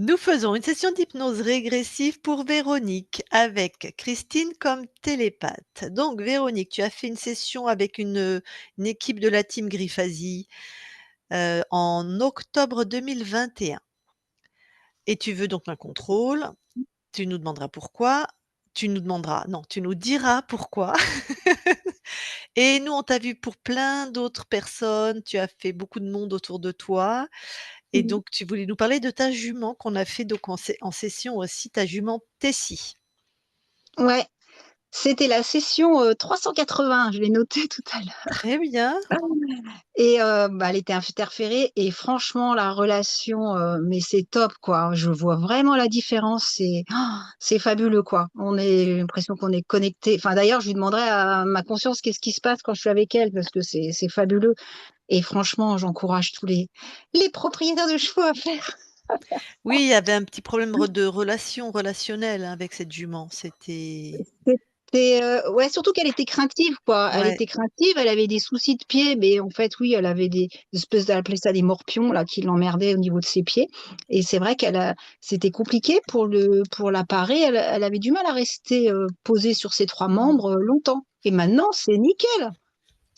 Nous faisons une session d'hypnose régressive pour Véronique avec Christine comme télépathe. Donc Véronique, tu as fait une session avec une équipe de la team Griffasie, en octobre 2021 et tu veux donc un contrôle. Tu nous demanderas pourquoi. Tu nous demanderas non, tu nous diras pourquoi et nous, on t'a vu pour plein d'autres personnes. Tu as fait beaucoup de monde autour de toi. Et Mmh. donc tu voulais nous parler de ta jument qu'on a fait donc en session aussi, ta jument Tessie. Ouais, c'était la session, 380, je l'ai noté tout à l'heure. Très bien. Et bah, elle était interférée et franchement la relation, mais c'est top quoi. Je vois vraiment la différence, c'est fabuleux quoi. On est j'ai l'impression qu'on est connectés. Enfin d'ailleurs, je lui demanderai à ma conscience qu'est-ce qui se passe quand je suis avec elle parce que c'est fabuleux et franchement, j'encourage tous les propriétaires de chevaux à faire. Oui, il y avait un petit problème de relationnelle, hein, avec cette jument. C'était C'était, ouais, surtout qu'elle était craintive, quoi. Elle ouais. était craintive, elle avait des soucis de pieds, mais en fait, oui, elle avait des espèces elle appelait ça des morpions, là, qui l'emmerdaient au niveau de ses pieds et c'est vrai c'était compliqué pour la parer. Elle avait du mal à rester, posée sur ses 3 Mmh. membres, longtemps et maintenant, c'est nickel.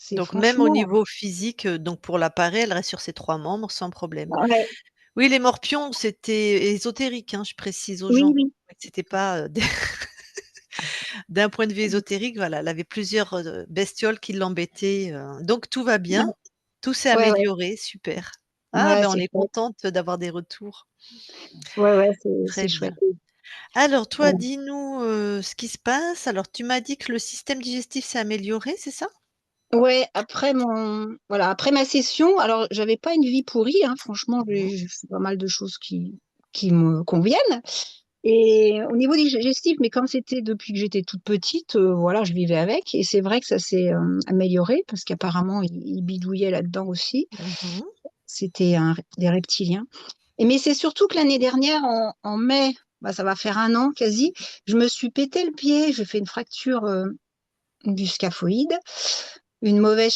C'est Donc même au franchement niveau physique, donc pour la parer, elle reste sur ses 3 membres sans problème. ouais, Oui, les morpions, c'était ésotérique, hein, je précise aux oui, gens. oui. C'était pas, d'un point de vue ésotérique, voilà, elle avait plusieurs, bestioles qui l'embêtaient, donc tout va bien, tout s'est Ouais, ouais, amélioré, super. Ah ouais, ben, on c'est est chouette. contente d'avoir des retours. Ouais, ouais, c'est Très bien. chouette. Alors toi, Ouais. dis-nous, ce qui se passe. Alors tu m'as dit que le système digestif s'est amélioré, c'est ça? Ouais, après ma session, alors j'avais pas une vie pourrie, hein, franchement, Mmh. j'ai fait pas mal de choses qui me conviennent. Et au niveau digestif, mais comme c'était depuis que j'étais toute petite, voilà, je vivais avec. Et c'est vrai que ça s'est amélioré parce qu'apparemment, il bidouillait là-dedans aussi. Mmh mh. C'était des reptiliens. Mais c'est surtout que l'année dernière, en mai, bah, ça va faire 1 an quasi, je me suis pété le pied, j'ai fait une fracture du scaphoïde, une mauvaise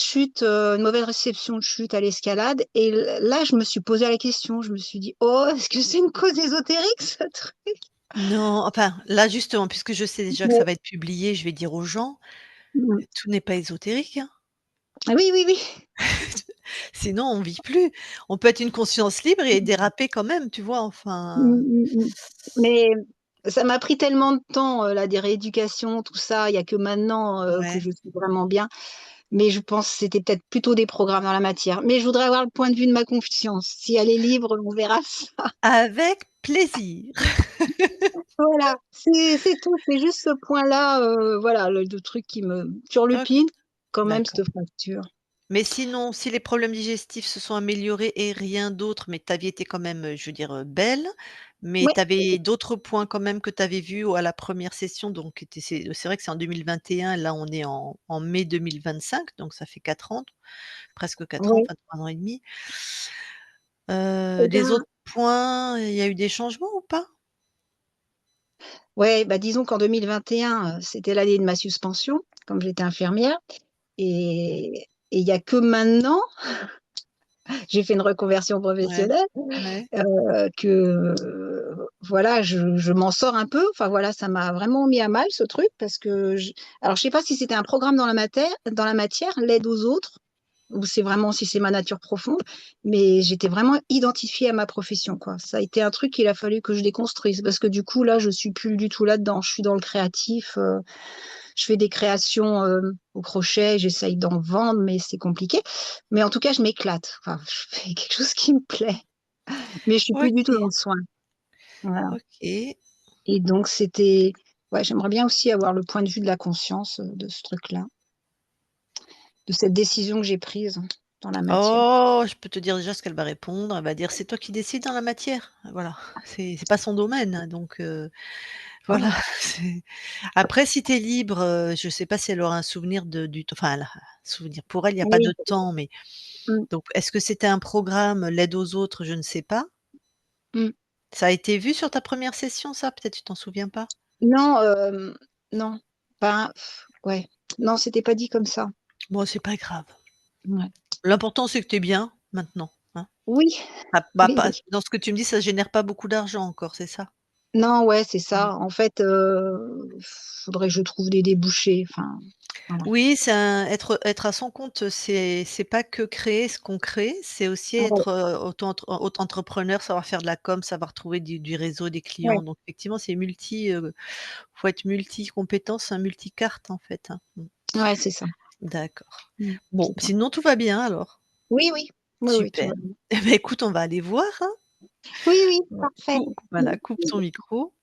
réception de chute à l'escalade. Et là, je me suis posé la question. Je me suis dit, oh, est-ce que c'est une cause ésotérique, ce truc? Non, enfin, là justement, puisque je sais déjà que ça Mais, va être publié, je vais dire aux gens, mm, tout n'est pas ésotérique, hein. oui, oui, oui. Sinon on vit plus. On peut être une conscience libre et déraper quand même, tu vois? Enfin, Mais ça m'a pris tellement de temps, là, des rééducations, tout ça. Il y a que maintenant que ouais. je suis vraiment bien. Mais je pense que c'était peut-être plutôt des programmes dans la matière. Mais je voudrais avoir le point de vue de ma conscience. Si elle est libre, on verra ça. Avec plaisir. Voilà, c'est tout, c'est juste ce point-là, voilà, le truc qui me OK, turlupine quand même d'accord. cette fracture. Mais sinon, si les problèmes digestifs se sont améliorés et rien d'autre, mais ta vie était quand même, je veux dire, belle, mais Ouais, tu avais d'autres points quand même que tu avais vus à la première session, donc tu c'est vrai que c'est en 2021, là on est en mai 2025, donc ça fait 4 ans, presque 4 ans, ouais, enfin 3 ans et demi. et Les ben, autres points, il y a eu des changements ou pas? ouais, bah, disons qu'en 2021, c'était l'année de ma suspension, comme j'étais infirmière et il y a que maintenant, j'ai fait une reconversion Ouais, professionnelle, ouais. que, voilà, je m'en sors un peu. Enfin voilà, ça m'a vraiment mis à mal ce truc parce que alors je sais pas si c'était un programme dans la matière, l'aide aux autres, ou c'est vraiment si c'est ma nature profonde, mais j'étais vraiment identifiée à ma profession, quoi. Ça a été un truc qu'il a fallu que je déconstruise parce que du coup, là, je suis plus du tout là-dedans. Je suis dans le créatif, je fais des créations, au crochet, j'essaye d'en vendre, mais c'est compliqué. Mais en tout cas, je m'éclate. Enfin, je fais quelque chose qui me plaît, mais je suis plus du tout dans OK, le soin. Voilà OK. et donc ouais, j'aimerais bien aussi avoir le point de vue de la conscience, de ce truc-là, de cette décision que j'ai prise dans la matière. Oh, je peux te dire déjà ce qu'elle va répondre. Elle va dire: «C'est toi qui décides dans la matière». Voilà, c'est pas son domaine, hein, donc voilà, Oh! c'est après si tu es libre, je sais pas si elle aura un souvenir du enfin elle a un souvenir. Pour elle, il y a pas de Oui, temps, mais mmh, donc est-ce que c'était un programme, l'aide aux autres? Je ne sais pas. mmh. Ça a été vu sur ta première session ça? Peut-être tu t'en souviens pas? Non, non, ben, ouais, non, c'était pas dit comme ça. Bon, c'est pas grave. Ouais. L'important c'est que tu es bien maintenant, hein? Oui, Ah, bah, oui, pas oui. dans ce que tu me dis, ça génère pas beaucoup d'argent encore, c'est ça? Non, ouais, c'est Mmh. ça. En fait, faudrait que je trouve des débouchés, enfin, voilà. Oui, c'est un être à son compte, c'est pas que créer ce qu'on crée, c'est aussi Ouais, être, auto-entrepreneur, savoir faire de la com, savoir trouver du réseau, des ouais, clients. Donc effectivement, c'est faut être multi-compétences, hein, multicarte en fait, hein. Mmh. ouais, c'est ça. D'accord. Mmh, Bon, c'est ça. sinon tout va bien alors? Oui, oui. Oui, oui, tout Super. va bien. Eh ben, écoute, on va aller voir, hein. Oui, oui, Ouais. parfait. Voilà, coupe ton micro.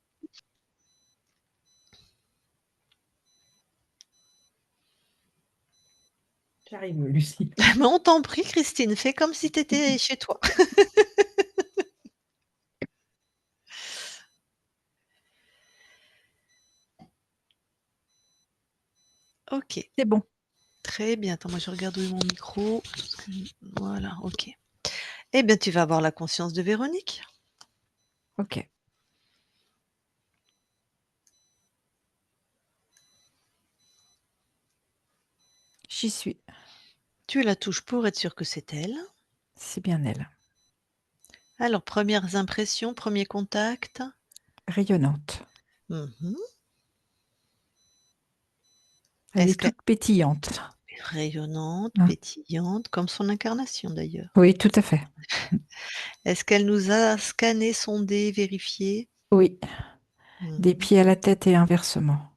J'arrive, Lucie. Mais on t'en prie Christine, fais comme si tu étais chez toi. OK, C'est bon. très bien. Attends, moi je regarde où est mon micro. Parce que voilà, OK. Eh bien, tu vas avoir la conscience de Véronique. OK. J'y suis. Tu la touches pour être sûre que c'est elle. C'est bien elle. Alors, premières impressions, premier contact? Rayonnante. Mmh. Elle Est-ce est qu'elle toute pétillante. est rayonnante, Hein. pétillante, comme son incarnation d'ailleurs? Oui, tout à fait. Est-ce qu'elle nous a scanné, sondé, vérifié? Oui, des Mmh. pieds à la tête et inversement.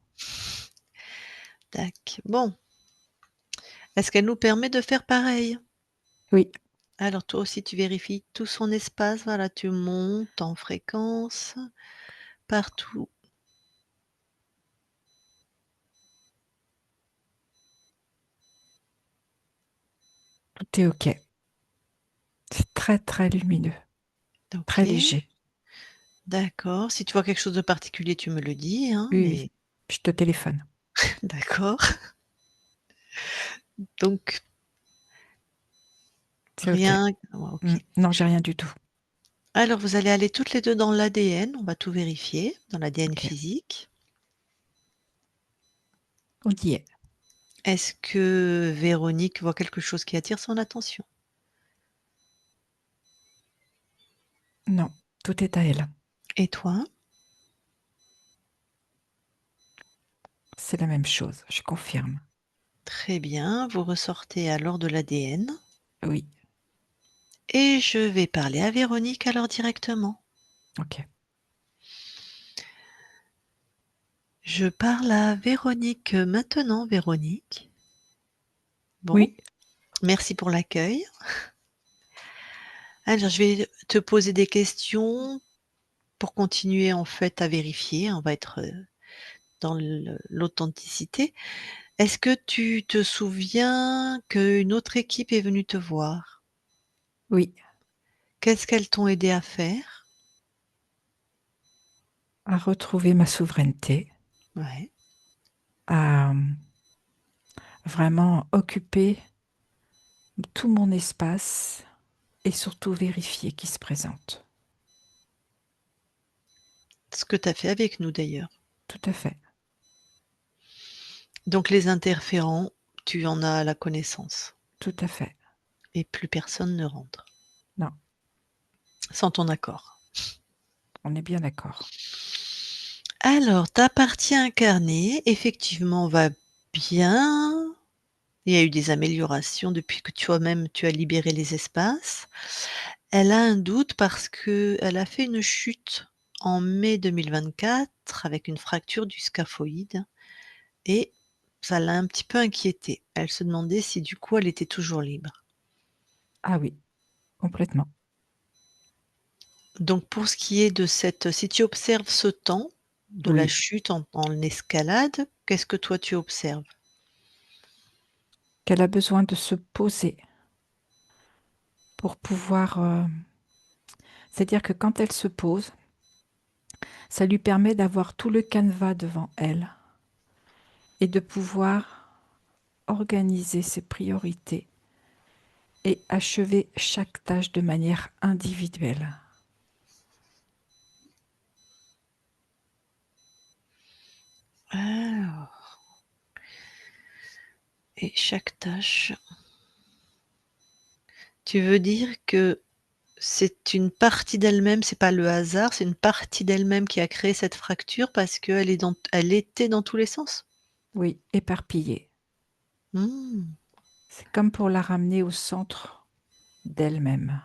Tac. Bon. Est-ce qu'elle nous permet de faire pareil? Oui, Alors toi aussi tu vérifies tout son espace, voilà, tu montes en fréquence partout. tout est OK. C'est très, très lumineux, très OK, léger. d'accord. Si tu vois quelque chose de particulier, tu me le dis, hein, Oui, oui. mais Je te téléphone. d'accord. Donc C'est OK. rien ouais, OK. Non, j'ai rien du tout. Alors vous allez aller toutes les 2 dans l'ADN, on va tout vérifier, dans l'ADN OK. physique. On y est. Est-ce que Véronique voit quelque chose qui attire son attention? Non, tout est à elle. Et toi? C'est la même chose, je confirme. Très bien, vous ressortez alors de l'ADN Oui, et je vais parler à Véronique alors directement. OK. Je parle à Véronique, maintenant, Véronique. Bon, Oui, merci pour l'accueil. Alors je vais te poser des questions pour continuer en fait à vérifier, on va être, dans l'authenticité. Est-ce que tu te souviens qu'une autre équipe est venue te voir? oui, Qu'est-ce qu'elles t'ont aidé à faire? à retrouver ma souveraineté, Ouais, à vraiment occuper tout mon espace et surtout vérifier qui se présente. ce que tu as fait avec nous d'ailleurs. Tout à fait, Donc les interférents, tu en as la connaissance tout à fait. et plus personne ne rentre, Non, sans ton accord. on est bien d'accord. Alors, ta partie incarnée, effectivement, va bien. Il y a eu des améliorations depuis que toi-même tu as libéré les espaces. Elle a un doute parce qu'elle a fait une chute en mai 2024 avec une fracture du scaphoïde et ça l'a un petit peu inquiétée. Elle se demandait si du coup elle était toujours libre. Ah oui, complètement. Donc pour ce qui est de cette si tu observes ce temps de la Oui, chute en escalade, qu'est-ce que toi tu observes? qu'elle a besoin de se poser pour pouvoir, c'est-à-dire que quand elle se pose, ça lui permet d'avoir tout le canevas devant elle et de pouvoir organiser ses priorités et achever chaque tâche de manière individuelle. Alors et chaque tâche, tu veux dire que c'est une partie d'elle-même, c'est pas le hasard, c'est une partie d'elle-même qui a créé cette fracture parce elle était dans tous les sens? Oui, éparpillée. Mmh, C'est comme pour la ramener au centre d'elle-même.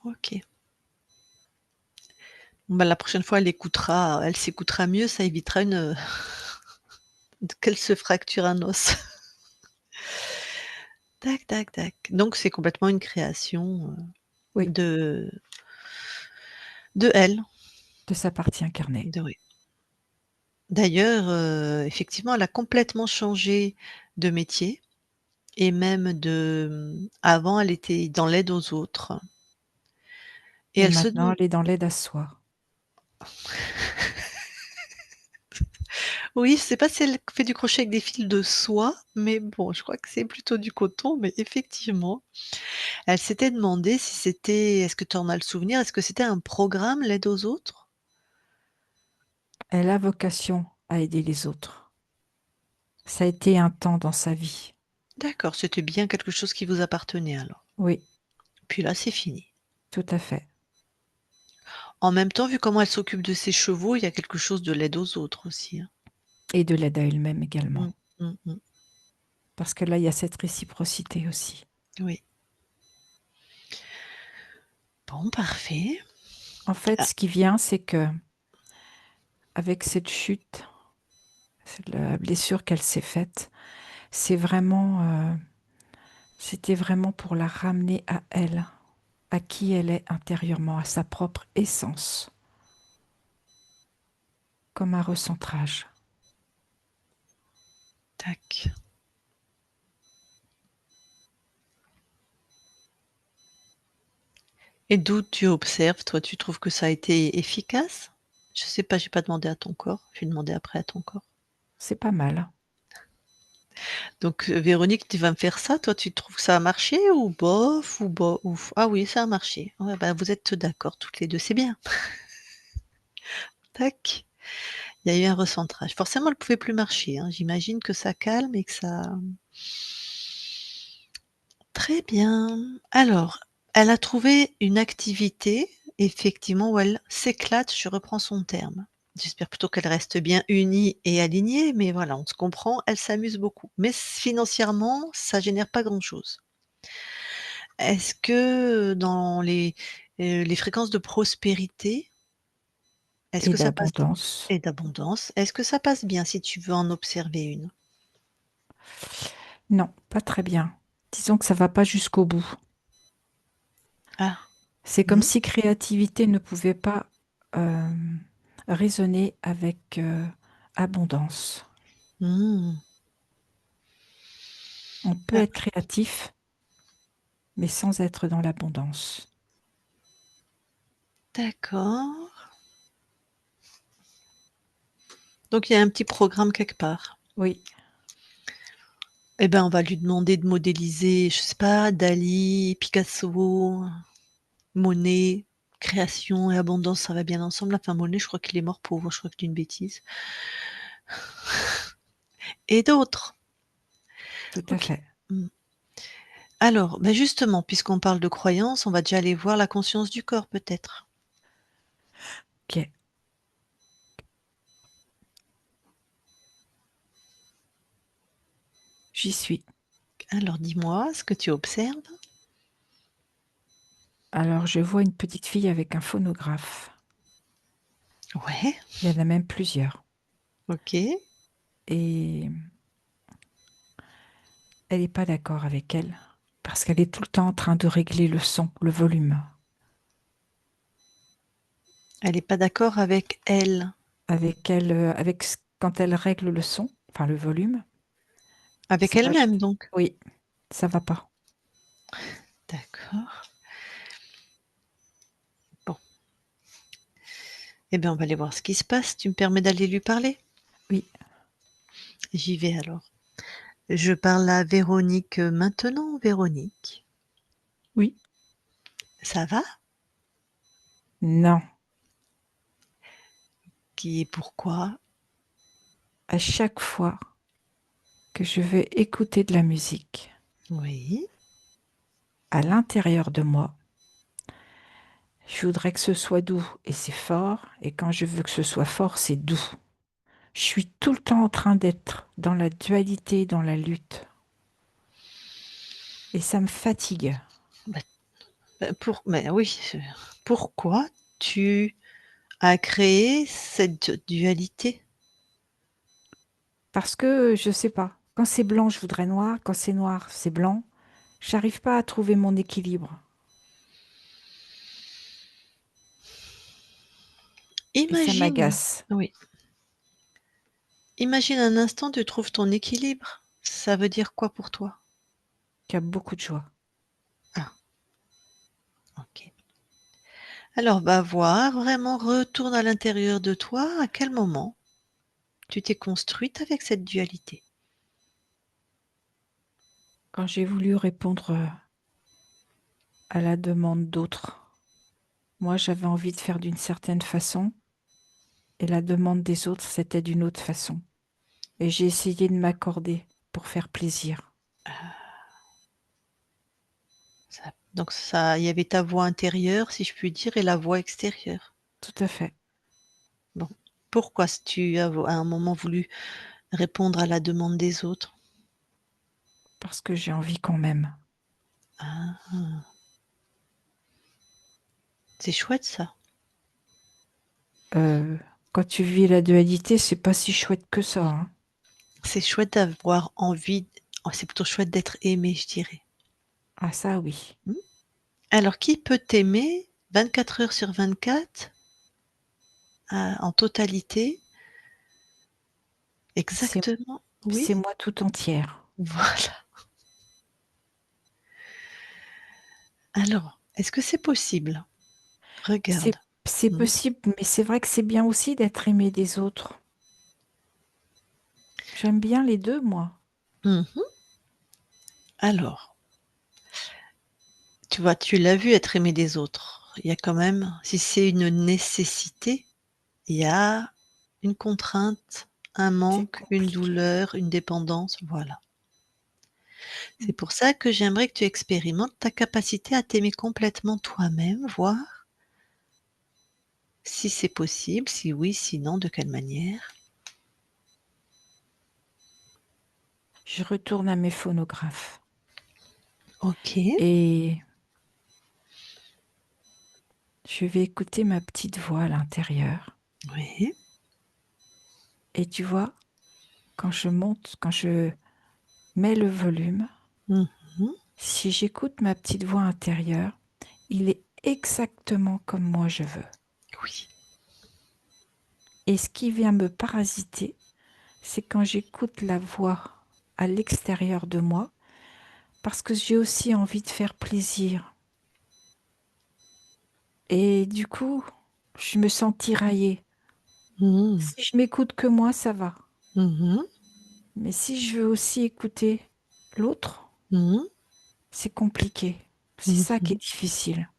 OK. Bon, bah, la prochaine fois, elle s'écoutera mieux, ça évitera qu'elle se fracture un os. Tac, tac, tac. Donc c'est complètement une création, Oui, de elle, de sa partie incarnée. oui. D'ailleurs, effectivement, elle a complètement changé de métier et même avant, elle était dans l'aide aux autres et Et elle se maintenant, demande elle est dans l'aide à soi. oui, je sais pas si elle fait du crochet avec des fils de soie, mais bon, je crois que c'est plutôt du coton, mais effectivement, elle s'était demandé si c'était est-ce que tu en as le souvenir? Est-ce que c'était un programme, l'aide aux autres? Elle a vocation à aider les autres. Ça a été un temps dans sa vie. D'accord, c'était bien quelque chose qui vous appartenait alors. Oui, Puis là, c'est fini. tout à fait. En même temps, vu comment elle s'occupe de ses chevaux, il y a quelque chose de l'aide aux autres aussi, hein. Et de l'aide à elle-même également. Mmh. Mmh mh. Parce que là, il y a cette réciprocité aussi. Oui. Bon, parfait. En fait, Ah, ce qui vient, c'est que avec cette chute, la blessure qu'elle s'est faite, c'est vraiment, c'était vraiment pour la ramener à elle, à qui elle est intérieurement, à sa propre essence, comme un recentrage. tac. Et d'où tu observes, toi, tu trouves que ça a été efficace? Je sais pas, j'ai pas demandé à ton corps, je vais demander après à ton corps. C'est pas mal. Donc, Véronique, tu vas me faire ça, toi, tu trouves que ça a marché ou bof ou ah oui, ça a marché. Ouais, bah, vous êtes d'accord toutes les 2, c'est bien. Tac, il y a eu un recentrage. Forcément, elle pouvait plus marcher, hein. J'imagine que ça calme et que ça très bien. Alors, elle a trouvé une activité, effectivement, où elle s'éclate, je reprends son terme. J'espère plutôt qu'elle reste bien unie et alignée, mais voilà, on se comprend, elle s'amuse beaucoup. Mais financièrement, ça génère pas grand-chose. Est-ce que, dans les fréquences de prospérité, est-ce Et que ça passe d'abondance. et d'abondance, est-ce que ça passe bien si tu veux en observer une? Non, pas très bien. Disons que ça va pas jusqu'au bout. Ah, C'est comme mmh, si créativité ne pouvait pas euh, résonner avec abondance. mmh, On peut ah, être créatif, mais sans être dans l'abondance. d'accord. Donc il y a un petit programme quelque part. Oui, Eh ben, on va lui demander de modéliser, je sais pas, Dali, Picasso, Monet, création et abondance, ça va bien ensemble. Enfin, Monet, je crois qu'il est mort pauvre, je crois que je dis une bêtise. Et d'autres. tout à OK. fait. Mmh. Alors, bah, justement, puisqu'on parle de croyances, on va déjà aller voir la conscience du corps peut-être? Ok, j'y suis. Alors dis-moi ce que tu observes? Alors, je vois une petite fille avec un phonographe. Ouais, Il y en a même plusieurs. OK. Et elle n'est pas d'accord avec elle, parce qu'elle est tout le temps en train de régler le son, le volume. Elle est pas d'accord avec elle. Avec elle, quand elle règle le son, enfin le volume, Avec ça va. elle-même donc? Oui, ça va pas. D'accord. Bon, eh bien, on va aller voir ce qui se passe. Tu me permets d'aller lui parler? Oui, J'y vais alors. Je parle à Véronique, maintenant. Véronique, oui, ça va? non. Qui est pourquoi? À chaque fois que je vais écouter de la musique, Oui. à l'intérieur de moi, je voudrais que ce soit doux et c'est fort, et quand je veux que ce soit fort, c'est doux. Je suis tout le temps en train d'être dans la dualité, dans la lutte. Et ça me fatigue. Bah, mais oui, pourquoi tu as créé cette dualité? Parce que, je sais pas, quand c'est blanc, je voudrais noir, quand c'est noir, c'est blanc. J'arrive pas à trouver mon équilibre. Et ça Imagine, m'agace. oui, imagine un instant, tu trouves ton équilibre. Ça veut dire quoi pour toi? Tu as beaucoup de joie. Ah, OK. Alors, va voir, vraiment retourne à l'intérieur de toi. À quel moment tu t'es construite avec cette dualité? Quand j'ai voulu répondre à la demande d'autres, moi j'avais envie de faire d'une certaine façon, et la demande des autres, c'était d'une autre façon. Et j'ai essayé de m'accorder pour faire plaisir. Donc ça, il y avait ta voix intérieure, si je puis dire, et la voix extérieure. Tout à fait. Bon, pourquoi tu as à un moment voulu répondre à la demande des autres? Parce que j'ai envie qu'on m'aime. Ah, c'est chouette ça. Euh, Quand tu vis la dualité, c'est pas si chouette que ça, hein. C'est chouette d'avoir envie, oh, c'est plutôt chouette d'être aimé, je dirais. Ah ça oui. Mmh. Alors qui peut t'aimer 24 heures sur 24, en totalité? C'est Exactement, oui, c'est moi tout entière. voilà. Alors, est-ce que c'est possible? C'est Regarde. c'est Mmh. possible, mais c'est vrai que c'est bien aussi d'être aimé des autres. J'aime bien les deux, moi. Mmh. Alors, tu vois, tu l'as vu être aimé des autres. Il y a quand même, si c'est une nécessité, il y a une contrainte, un C'est manque, une compliqué. douleur, une dépendance, voilà. Mm. C'est pour ça que j'aimerais que tu expérimentes ta capacité à t'aimer complètement toi-même, voir si c'est possible, si oui, sinon de quelle manière. Je retourne à mes phonographes OK, et je vais écouter ma petite voix à l'intérieur. oui. Et tu vois, quand je mets le volume, Mmh mh. si j'écoute ma petite voix intérieure, il est exactement comme moi je veux. Oui. Et ce qui vient me parasiter, c'est quand j'écoute la voix à l'extérieur de moi, parce que j'ai aussi envie de faire plaisir. Et du coup, je me sens tiraillée. Mmh. Si je m'écoute que moi, ça va. Mmh mh. Mais si je veux aussi écouter l'autre, Mmh. c'est compliqué. C'est Mmh ça qui mh. est difficile.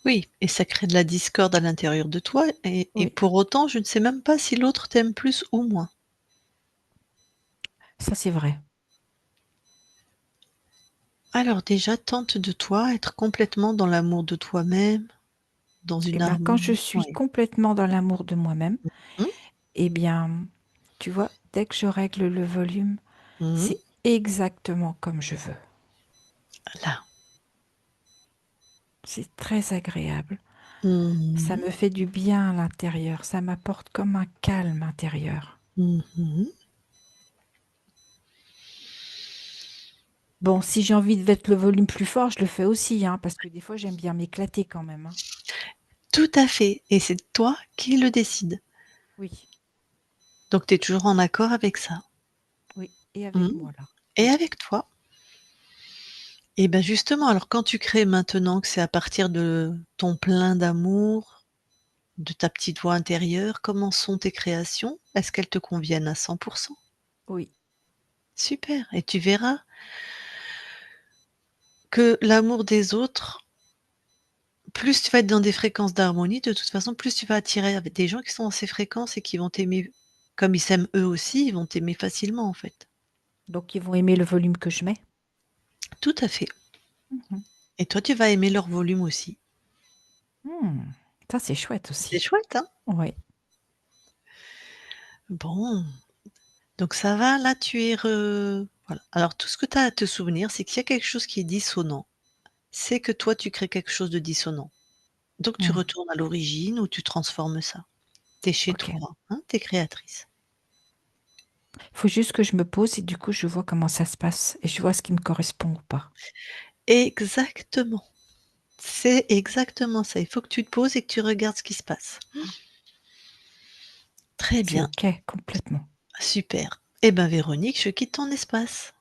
Oui, et ça crée de la discorde à l'intérieur de toi, et Oui, pour autant, je ne sais même pas si l'autre t'aime plus ou moins. ça c'est vrai. Alors déjà, tente de toi être complètement dans l'amour de toi-même, dans Et une bien, quand je harmonie. suis Oui. complètement dans l'amour de moi-même, Mmh. eh bien, tu vois, dès que je règle le volume, Mmh. c'est exactement comme je veux. Là. C'est très agréable. Ça Mmh. me fait du bien à l'intérieur. Ça m'apporte comme un calme intérieur. Mmh mh. Bon, si j'ai envie de mettre le volume plus fort, je le fais aussi, hein, parce que des fois, j'aime bien m'éclater quand même, hein. Tout à fait, et c'est toi qui le décides. Oui, Donc tu es toujours en accord avec ça. oui, et avec Mmh. moi là. Et Oui, avec toi. Et ben justement, alors quand tu crées maintenant, que c'est à partir de ton plein d'amour, de ta petite voix intérieure, comment sont tes créations? Est-ce qu'elles te conviennent à 100? oui, Super, et tu verras que l'amour des autres, plus tu vas être dans des fréquences d'harmonie, de toute façon, plus tu vas attirer avec des gens qui sont dans ces fréquences et qui vont t'aimer comme ils s'aiment eux aussi, ils vont t'aimer facilement, en fait. donc ils vont aimer le volume que je mets. Tout à fait. Mhm. Et toi, tu vas aimer leur volume aussi. Ça, c'est chouette C'est aussi. chouette, hein? Oui. Bon, donc ça va, là, tu es voilà. Alors tout ce que tu as à te souvenir, c'est qu'il y a quelque chose qui est dissonant. C'est que toi, tu crées quelque chose de dissonant. Donc tu Hmm. retournes à l'origine ou tu transformes ça. Tu es chez Ok. toi, hein, tu es créatrice. Il faut juste que je me pose et du coup, je vois comment ça se passe et je vois ce qui me correspond ou pas. Exactement, c'est exactement ça. Il faut que tu te poses et que tu regardes ce qui se passe. Très C'est bien, ok, complètement. super. Eh ben Véronique, je quitte ton espace.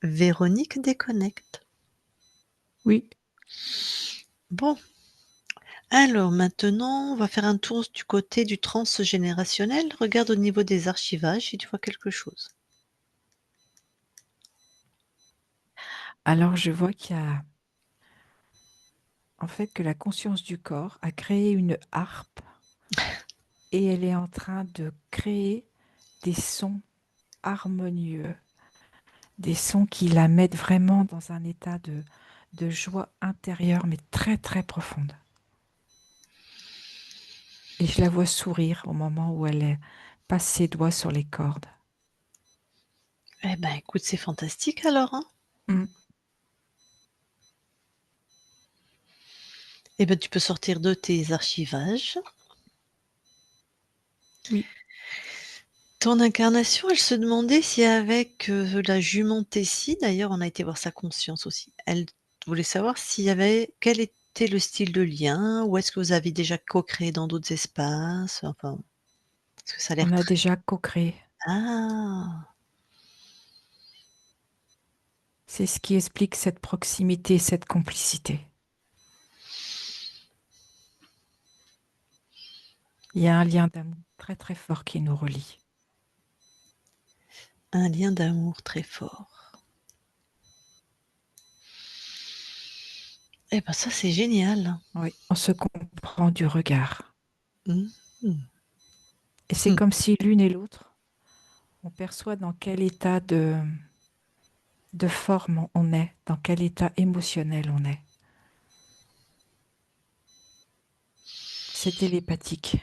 Véronique déconnecte. Oui. Bon, alors maintenant, on va faire un tour du côté du transgénérationnel. Regarde au niveau des archivages si tu vois quelque chose. Alors, je vois qu'il y a, en fait, que la conscience du corps a créé une harpe et elle est en train de créer des sons harmonieux, des sons qui la mettent vraiment dans un état de joie intérieure, mais très, très profonde. Et je la vois sourire au moment où elle passe ses doigts sur les cordes. Eh ben écoute, c'est fantastique alors, hein. Mm. Eh ben tu peux sortir de tes archivages. Oui, Ton incarnation, elle se demandait si avec, la jument Tessie, d'ailleurs on a été voir sa conscience aussi, elle voulait savoir s'il y avait quel était le style de lien? Ou est-ce que vous avez déjà co-créé dans d'autres espaces? Enfin, parce que ça a on l'air a très déjà co-créé. ah! C'est ce qui explique cette proximité, cette complicité. Il y a un lien d'amour très très fort qui nous relie. Un lien d'amour très fort. Eh ben ça, c'est génial. Oui, on se comprend du regard. Mmh mh. Et c'est Mmh. comme si l'une et l'autre, on perçoit dans quel état de forme on est, dans quel état émotionnel on est. C'est télépathique.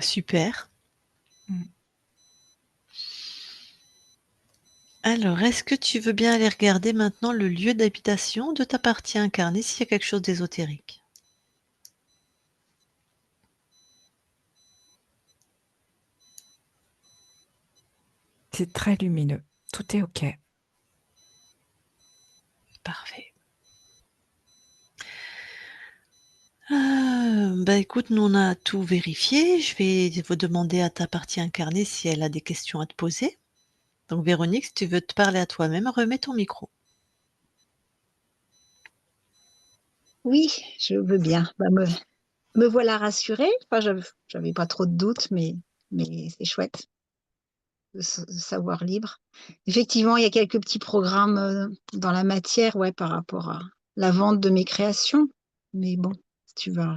Super. Mm. Alors, est-ce que tu veux bien aller regarder maintenant le lieu d'habitation de ta partie incarnée, s'il y a quelque chose d'ésotérique? C'est très lumineux. Tout est OK. Parfait. Bah, écoute, nous on a tout vérifié. Je vais vous demander à ta partie incarnée si elle a des questions à te poser. Donc Véronique, si tu veux te parler à toi-même, remets ton micro. Oui, je veux bien. Bah, me voilà rassurée. Enfin, j'avais pas trop de doutes, mais c'est chouette de savoir libre. Effectivement, il y a quelques petits programmes dans la matière, ouais, par rapport à la vente de mes créations. Mais bon, tu vas,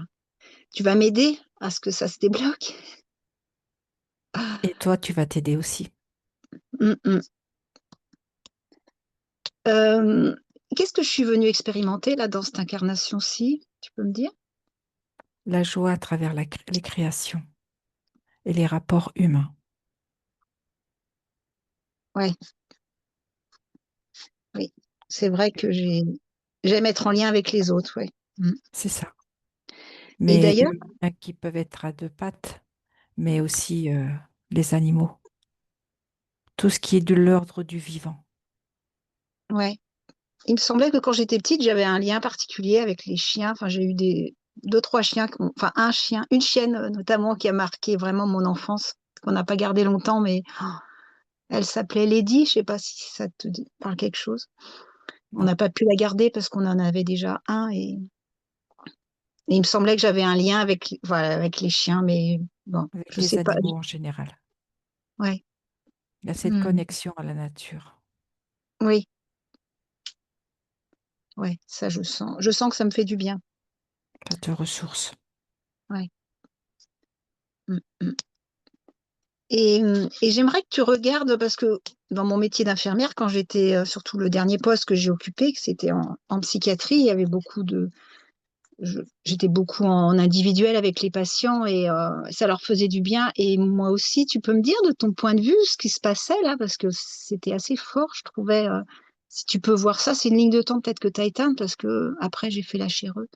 tu vas m'aider à ce que ça se débloque. Et toi, tu vas t'aider aussi. Mm, mm. Euh, qu'est-ce que je suis venue expérimenter là dans cette incarnation-ci? Tu peux me dire? La joie à travers les créations et les rapports humains. Ouais, oui. C'est vrai que j'aime être en lien avec les autres, ouais. Mm. C'est ça. Et Mais d'ailleurs, humains qui peuvent être à deux pattes, mais aussi les animaux. Tout ce qui est de l'ordre du vivant. ouais, il me semblait que quand j'étais petite, j'avais un lien particulier avec les chiens. Enfin, j'ai eu deux, trois chiens, enfin un chien, une chienne notamment qui a marqué vraiment mon enfance, qu'on n'a pas gardé longtemps, mais elle s'appelait Lady. Je sais pas si ça parle quelque chose. On Non, n'a pas pu la garder parce qu'on en avait déjà un et il me semblait que j'avais un lien avec, voilà, avec les chiens, mais bon, avec je les sais pas. animaux en général. Ouais. Il y a cette Hmm. connexion à la nature. Oui, ouais, ça je sens. Je sens que ça me fait du bien. Ça te ressource. Ouais. Hmm, hmm. Et j'aimerais que tu regardes, parce que dans mon métier d'infirmière, quand j'étais, surtout le dernier poste que j'ai occupé, que c'était en psychiatrie, il y avait j'étais beaucoup en individuel avec les patients et ça leur faisait du bien. Et moi aussi, tu peux me dire de ton point de vue ce qui se passait là, parce que c'était assez fort, je trouvais. Si tu peux voir ça, c'est une ligne de temps peut-être que tu as éteinte parce que après j'ai fait la chaireuse.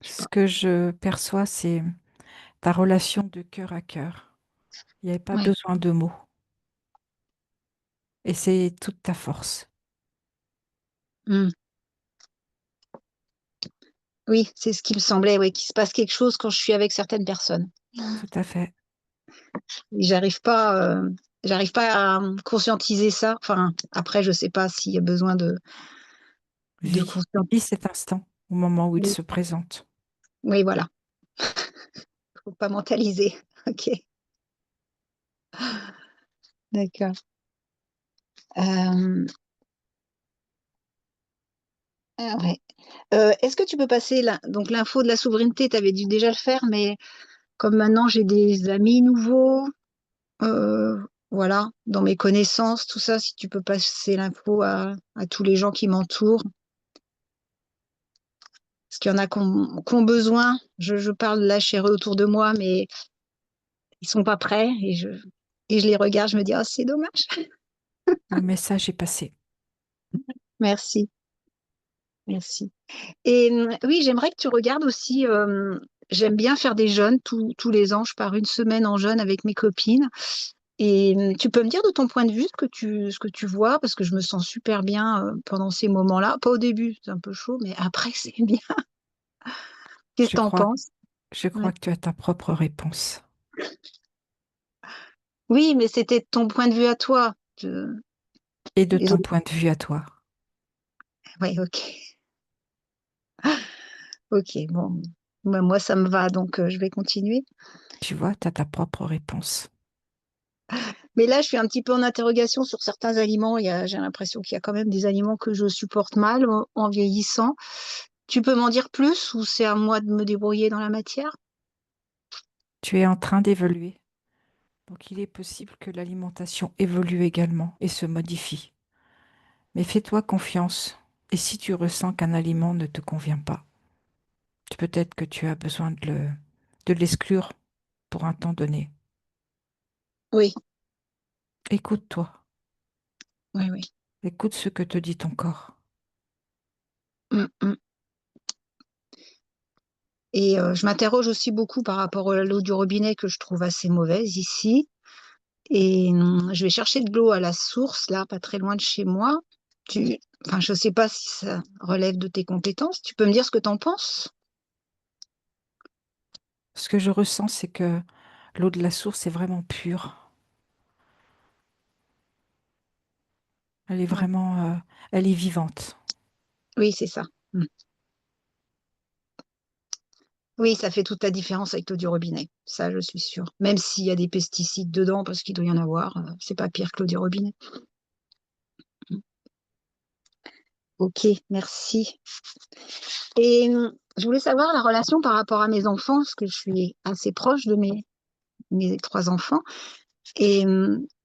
Je sais Ce pas. que je perçois, c'est ta relation de cœur à cœur. Il n'y avait pas Ouais. besoin de mots. Et c'est toute ta force. Mm. Oui, c'est ce qui me semblait, oui, qu'il se passe quelque chose quand je suis avec certaines personnes. Tout à fait. Et j'arrive pas à conscientiser ça. Enfin, après, je sais pas s'il y a besoin de Vis. conscience. Vis cet instant au moment où il Oui, se présente. oui, voilà. Faut pas mentaliser. Ok, d'accord. Euh, ouais. Est-ce que tu peux passer donc l'info de la souveraineté, tu avais dû déjà le faire, mais comme maintenant j'ai des amis nouveaux, euh, voilà, dans mes connaissances, tout ça, si tu peux passer l'info à tous les gens qui m'entourent, parce qu'il y en a qui ont besoin. Je parle là chez eux autour de moi, mais ils sont pas prêts et je les regarde, je me dis, oh, c'est dommage. Le message est passé. Merci, merci. Et oui, j'aimerais que tu regardes aussi. J'aime bien faire des jeûnes tous les ans. Je pars une semaine en jeûne avec mes copines. Et tu peux me dire de ton point de vue ce que tu vois, parce que je me sens super bien pendant ces moments-là. Pas au début, c'est un peu chaud, mais après, c'est bien. Qu'est-ce que Je tu en crois, penses? je Ouais. crois que tu as ta propre réponse. Oui, mais c'était ton point de vue à toi. Et de Les ton autres- point de vue à toi. Ouais, ok. Ok, bon. Bah, moi, ça me va, donc je vais continuer. Tu vois, tu as ta propre réponse. Mais là, je suis un petit peu en interrogation sur certains aliments. J'ai l'impression qu'il y a quand même des aliments que je supporte mal en vieillissant. Tu peux m'en dire plus ou c'est à moi de me débrouiller dans la matière? Tu es en train d'évoluer. Donc il est possible que l'alimentation évolue également et se modifie. Mais fais-toi confiance. Et si tu ressens qu'un aliment ne te convient pas, peut-être que tu as besoin de l'exclure pour un temps donné. Oui, Écoute-toi. oui, oui. Écoute ce que te dit ton corps. Mm, mm. Et je m'interroge aussi beaucoup par rapport à l'eau du robinet que je trouve assez mauvaise ici. Et je vais chercher de l'eau à la source, là, pas très loin de chez moi. Enfin, je ne sais pas si ça relève de tes compétences. Tu peux me dire ce que tu en penses? Ce que je ressens, c'est que l'eau de la source est vraiment pure. Elle est Ouais. vraiment, elle est vivante. Oui, c'est ça. Mm. Oui, ça fait toute la différence avec l'eau du robinet. Ça, je suis sûre. Même s'il y a des pesticides dedans, parce qu'il doit y en avoir, c'est pas pire que l'eau du robinet. Mm. Ok, merci. Et je voulais savoir la relation par rapport à mes enfants, parce que je suis assez proche de mes trois enfants. Et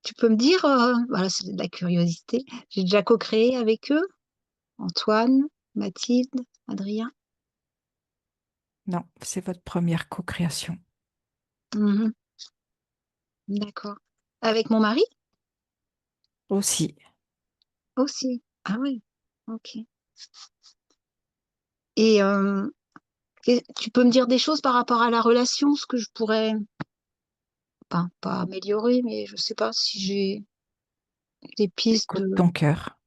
tu peux me dire, voilà, c'est de la curiosité, j'ai déjà co-créé avec eux, Antoine, Mathilde, Adrien. Non, c'est votre première co-création. Mhm, d'accord. Avec mon mari Aussi, aussi. Ah oui, ok. Et tu peux me dire des choses par rapport à la relation, ce que je pourrais, pas améliorer, mais je sais pas si j'ai des pistes écoute de... ton cœur.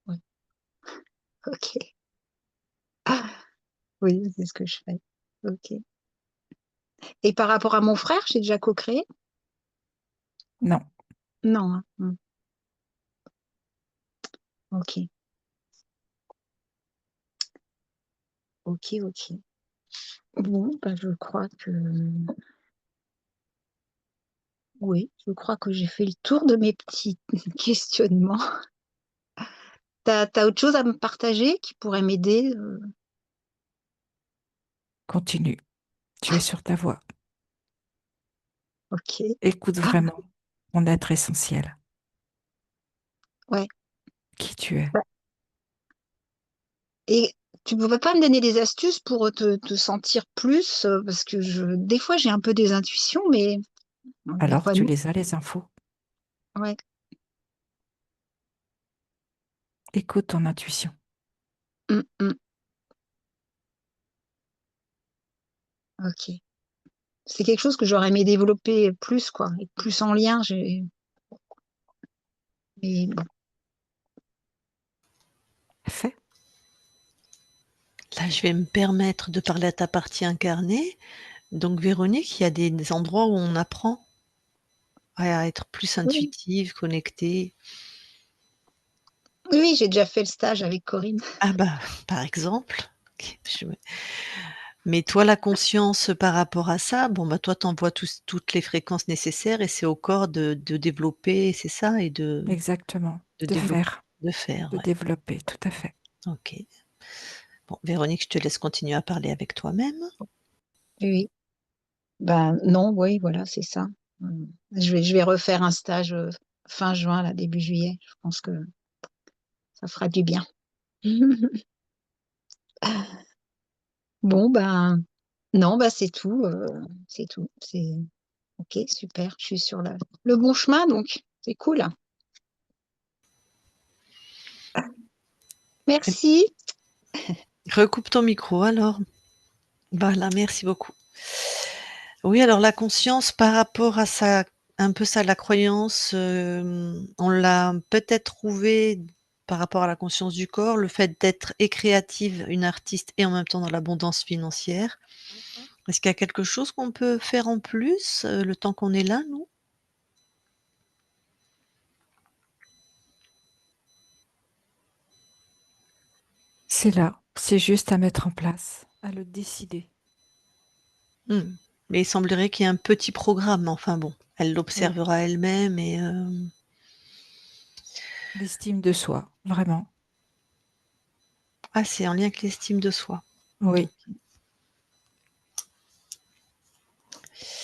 Ouais, ok. Ah, oui, c'est ce que je fais. Ok. Et par rapport à mon frère, j'ai déjà co-créé? Non, Non, hein. Ok, ok, ok. Bon, bah, je crois que oui, je crois que j'ai fait le tour de mes petits questionnements. T'as autre chose à me partager qui pourrait m'aider? continue. Tu es sur ta voie. Ok. Écoute Ah, vraiment ton être essentiel. Ouais. qui tu es. Bah, et tu ne peux pas me donner des astuces pour te sentir plus, parce que des fois j'ai un peu des intuitions, mais des Alors, fois tu non. les as, les infos. Ouais. Écoute ton intuition. Mm, mm. Ok. C'est quelque chose que j'aurais aimé développer plus, quoi, et plus en lien. Mais bon. Fait. Là, je vais me permettre de parler à ta partie incarnée. Donc Véronique, il y a des endroits où on apprend à être plus Oui, intuitive, connectée. oui, j'ai déjà fait le stage avec Corinne. Ah bah, par exemple. OK, mais toi, la conscience par rapport à ça, bon, bah, toi, tu envoies toutes les fréquences nécessaires et c'est au corps de développer, c'est ça? Et Exactement. de De développer, faire, de faire, de ouais. développer, tout à fait. OK. Bon, Véronique, je te laisse continuer à parler avec toi-même. Oui, oui. Ben non, oui, voilà, c'est ça. Je vais refaire un stage fin juin, là, début juillet. Je pense que ça fera du bien. Bon, ben non, bah c'est tout. C'est tout. C'est ok, super. Je suis sur le bon chemin, donc c'est cool. Merci. Recoupe ton micro alors. Voilà, merci beaucoup. Oui, alors la conscience par rapport à ça, un peu ça, la croyance, on l'a peut-être trouvé par rapport à la conscience du corps, le fait d'être et créative, une artiste et en même temps dans l'abondance financière. Est-ce qu'il y a quelque chose qu'on peut faire en plus, le temps qu'on est là, nous? C'est là, c'est juste à mettre en place, à le décider. Mmh. Mais il semblerait qu'il y ait un petit programme, enfin bon, elle Oui, l'observera elle-même et l'estime de soi, vraiment. ah, c'est en lien avec l'estime de soi. Mmh. Oui.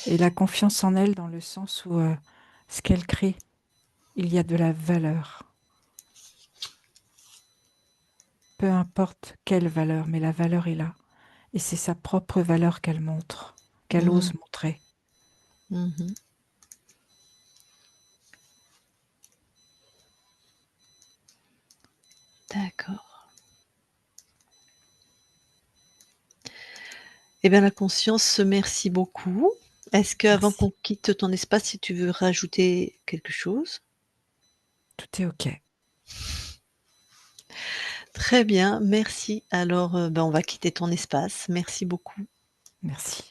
Et la confiance en elle dans le sens où ce qu'elle crée, il y a de la valeur. Peu importe quelle valeur, mais la valeur est là. Et c'est sa propre valeur qu'elle montre, qu'elle Mmh. ose montrer. Mmh mh. D'accord. Eh bien, la conscience, merci beaucoup. Est-ce qu'avant Merci. qu'on quitte ton espace, si tu veux rajouter quelque chose? Tout est OK. Très bien, merci. Alors, ben, on va quitter ton espace. Merci beaucoup. Merci.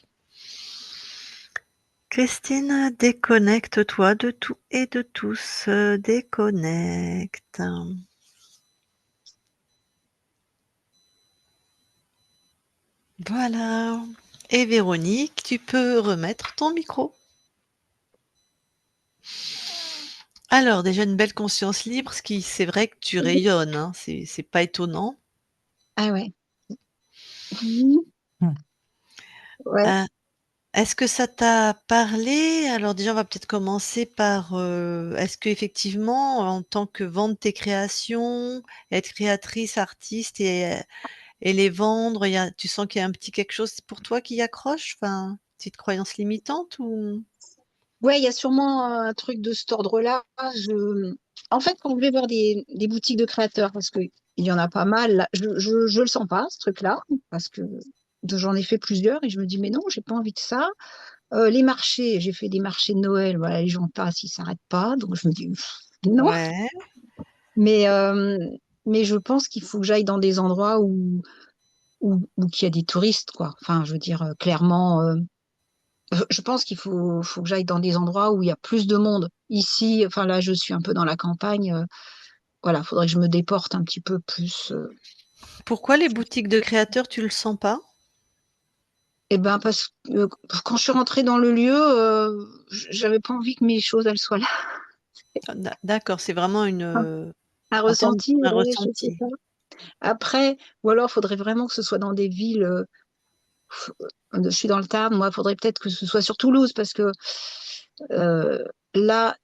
Christine, déconnecte-toi de tout et de tous, déconnecte. Voilà. Et Véronique, tu peux remettre ton micro. Alors déjà une belle conscience libre, ce qui c'est vrai que tu rayonnes, hein, c'est pas étonnant. Ah ouais. Mhm. Hmm. Ouais. Heu, est-ce que ça t'a parlé? Alors déjà, on va peut-être commencer par, est-ce qu'effectivement, en tant que vendre tes créations, être créatrice, artiste et les vendre, tu sens qu'il y a un petit quelque chose pour toi qui accroche? Enfin, petite croyance limitante ou? Ouais, il y a sûrement un truc de cet ordre-là. En fait, quand je vais voir des boutiques de créateurs, parce qu'il y en a pas mal, là, je le sens pas, ce truc-là, parce que j'en ai fait plusieurs et je me dis, mais non, j'ai pas envie de ça. Les marchés, j'ai fait des marchés de Noël, voilà, les gens passent, ils s'arrêtent pas, donc je me dis, pff, non. Ouais. Mais, euh, mais je pense qu'il faut que j'aille dans des endroits où qu'il y a des touristes, quoi. Enfin, je veux dire, clairement. Je pense qu'il faut que j'aille dans des endroits où il y a plus de monde. Ici, enfin là, je suis un peu dans la campagne. Voilà, il faudrait que je me déporte un petit peu plus. Pourquoi les boutiques de créateurs, tu le sens pas? Eh ben, parce que quand je suis rentrée dans le lieu, j'avais pas envie que mes choses, elles soient là. Ah d'accord, c'est vraiment Un en termes ressenti, un ouais, je sais ressenti. pas. Après, ou alors, il faudrait vraiment que ce soit dans des villes. Je suis dans le Tarn, moi, il faudrait peut-être que ce soit sur Toulouse, parce que là,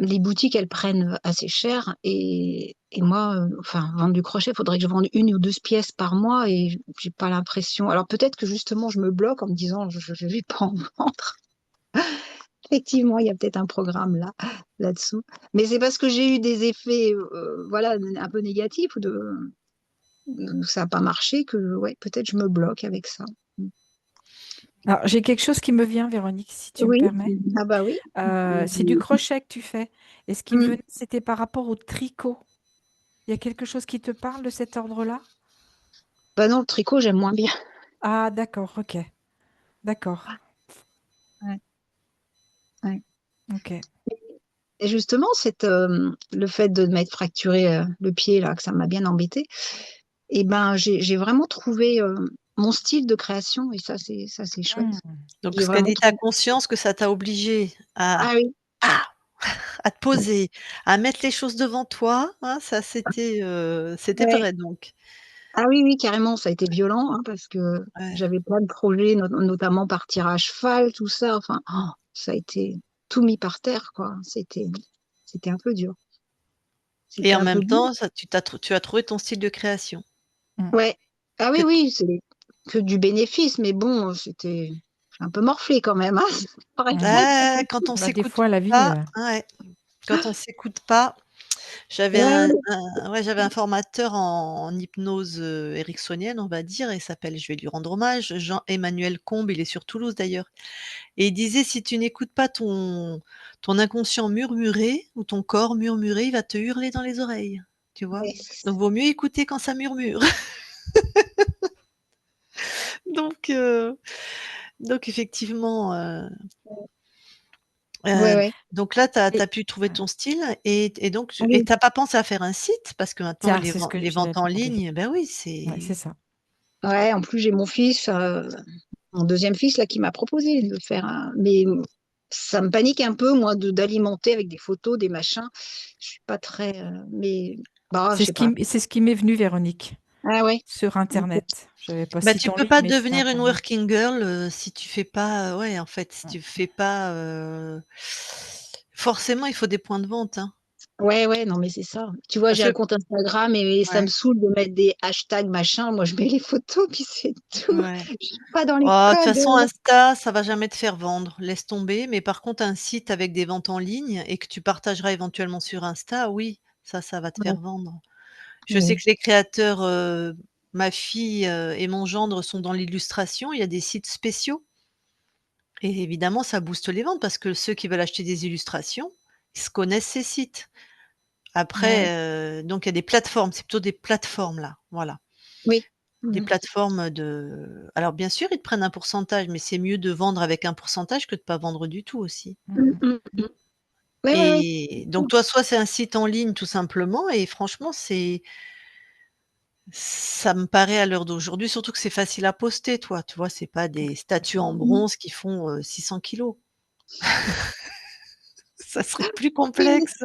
les boutiques, elles prennent assez cher et moi, enfin, vendre du crochet, il faudrait que je vende 1 ou 2 pièces par mois et j'ai pas l'impression. Alors peut-être que justement, je me bloque en me disant: «Je vais pas en vendre». Effectivement, il y a peut-être un programme là-dessous. Mais c'est parce que j'ai eu des effets, voilà, un peu négatifs ou où ça a pas marché que, ouais, peut-être je me bloque avec ça. Mmh. Alors, j'ai quelque chose qui me vient, Véronique, si tu me Oui, permets. ah bah oui. C'est du crochet que tu fais. Et ce qui me Mmh. venait, c'était par rapport au tricot. Il y a quelque chose qui te parle de cet ordre-là? Bah non, le tricot, j'aime moins bien. Ah, d'accord, ok. D'accord, Ouais, ouais. ok. Et justement, le fait de m'être fracturé le pied, là, que ça m'a bien embêté, et ben, j'ai vraiment trouvé mon style de création, et ça, c'est chouette. Hmm. Donc J'ai ce qu'a vraiment dit ta trouvé. conscience que ça t'a obligé Ah oui, à à te poser, à mettre les choses devant toi, hein, ça c'était ouais. vrai donc? Ah oui, oui, carrément, ça a été violent, hein, parce que Ouais. j'avais plein de projets, notamment partir à cheval, tout ça. Enfin, ça a été tout mis par terre, quoi. C'était un peu dur. Et C'était en un peu même dur. temps, ça tu as trouvé ton style de création Hmm. Ouais. Ah oui, que oui, c'est que du bénéfice, mais bon, c'était un peu morflé quand même, hein. Pareil. Mhm. quand on Bah, des s'écoute fois, la vie. pas ouais, quand on s'écoute pas. J'avais Ouais, j'avais un formateur en hypnose, ericksonienne, on va dire, il s'appelle, je vais lui rendre hommage, Jean-Emmanuel Combe, il est sur Toulouse d'ailleurs, et il disait: «Si tu n'écoutes pas ton inconscient murmurer ou ton corps murmurer, il va te hurler dans les oreilles», tu vois? ouais, Donc vaut mieux écouter quand ça murmure. Donc heu, donc effectivement, ouais, heu, ouais. donc là, tu Et as pu trouver ton style et donc Ah tu oui, tu as pas pensé à faire un site? Parce que maintenant tiens, c'est ce que les j'allais ventes en demander. ligne, ben oui, Ouais, c'est c'est ça. ouais, en plus, j'ai mon fils, mon deuxième fils, là, qui m'a proposé de faire un, mais ça me panique un peu, moi, d'alimenter avec des photos, des machins. Je suis pas très, mais bah, je sais pas. C'est ce qui m'est venu, Véronique, Ah ouais. sur Internet. Je n'avais pas bah, site tu en peux ligne, pas mais sur devenir une Internet. working girl, si tu fais pas, ouais, en fait, si Mm. tu fais pas, forcément, il faut des points de vente, hein. Ouais, ouais, non, mais c'est ça. Tu vois, Parce j'ai un que compte Instagram et ça me ouais, saoule de mettre des hashtags, machin. Moi, je mets les photos, puis c'est tout. ouais. Je suis pas dans les Oh, de toute codes. façon, Insta, ça va jamais te faire vendre, laisse tomber. Mais par contre, un site avec des ventes en ligne et que tu partageras éventuellement sur Insta, oui, ça va te Ouais, faire vendre. Je sais ouais, que les créateurs, ma fille, et mon gendre sont dans l'illustration, il y a des sites spéciaux et évidemment, ça booste les ventes parce que ceux qui veulent acheter des illustrations, ils se connaissent ces sites. ouais. Après, donc il y a des plateformes, c'est plutôt des plateformes là, voilà. Oui. Des Mmh. plateformes alors bien sûr, ils te prennent un pourcentage, mais c'est mieux de vendre avec un pourcentage que de pas vendre du tout aussi. Mm, Mmh, mm. mmh, mmh. Ouais, ouais, ouais. Et donc toi, soit c'est un site en ligne tout simplement et franchement, ça me paraît à l'heure d'aujourd'hui, surtout que c'est facile à poster toi, tu vois? C'est pas des statues en Mmh. bronze qui font, 600 kilogrammes. Ça serait plus Oui. complexe.